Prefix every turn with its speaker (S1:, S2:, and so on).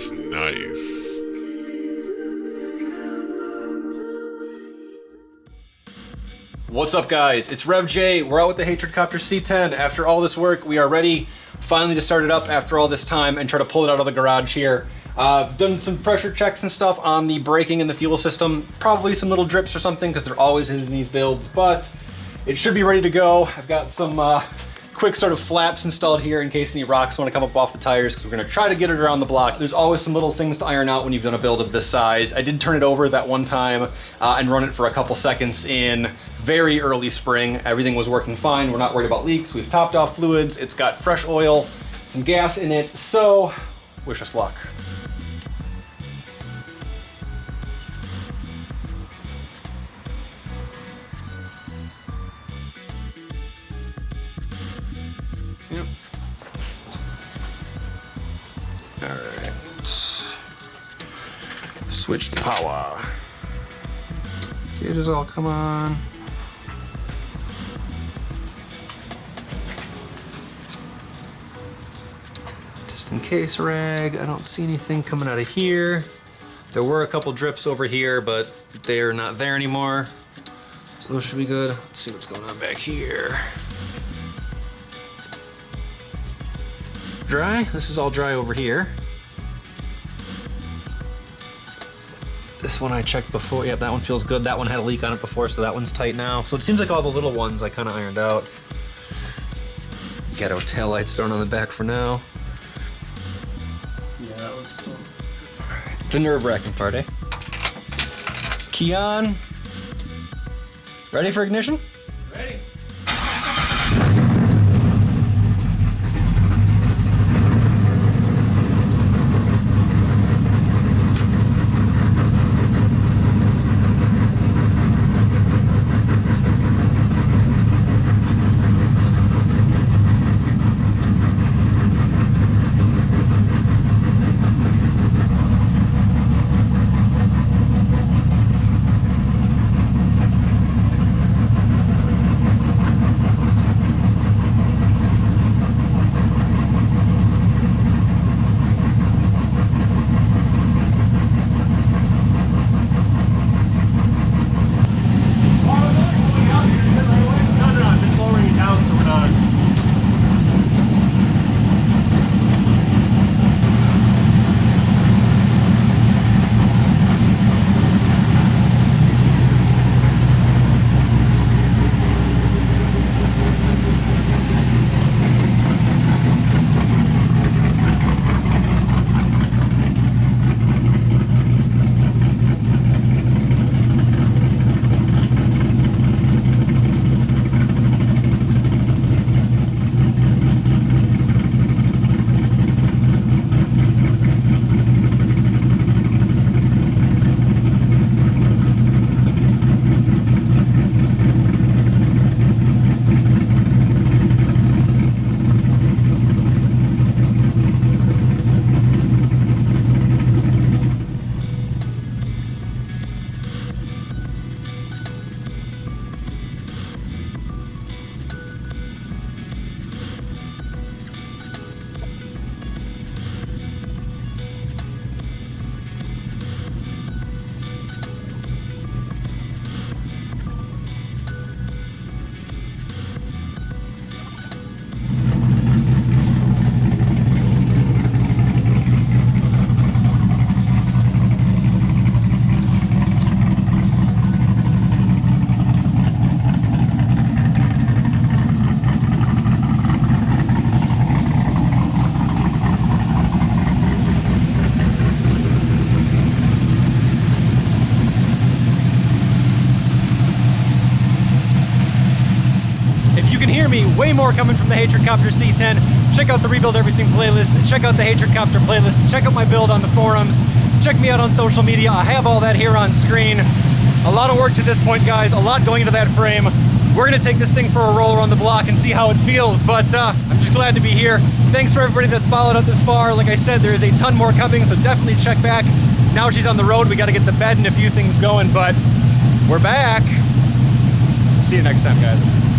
S1: That's nice.
S2: What's up, guys? It's Rev J. We're out with the H8RDCPTR C10. After all this work, we are ready finally to start it up after all this time and try to pull it out of the garage here. I've done some pressure checks and stuff on the braking and the fuel system. Probably some little drips or something, because there always is in these builds, but it should be ready to go. I've got some quick sort of flaps installed here in case any rocks want to come up off the tires, because we're going to try to get it around the block. There's always some little things to iron out when you've done a build of this size. I did turn it over that one time and run it for a couple seconds in very early spring. Everything was working fine. We're not worried about leaks. We've topped off fluids. It's got fresh oil, some gas in it, so wish us luck. Yep. All right. Switch to power. Gauges all come on. Just in case rag, I don't see anything coming out of here. There were a couple drips over here, but they're not there anymore. So those should be good. Let's see what's going on back here. Dry. This is all dry over here. This one I checked before. Yep, that one feels good. That one had a leak on it before, so that one's tight now. So it seems like all the little ones I kind of ironed out. Ghetto taillights thrown on the back for now.
S3: Yeah, that was still...
S2: The nerve-wracking part, eh? Key on. Ready for ignition?
S3: Ready.
S2: Way more coming from the H8RDCPTR C10. Check out the Rebuild Everything playlist. Check out the H8RDCPTR playlist. Check out my build on the forums. Check me out on social media. I have all that here on screen. A lot of work to this point, guys. A lot going into that frame. We're gonna take this thing for a roll around the block and see how it feels, but I'm just glad to be here. Thanks for everybody that's followed up this far. Like I said, there is a ton more coming, so definitely check back. Now she's on the road. We gotta get the bed and a few things going, but we're back. See you next time, guys.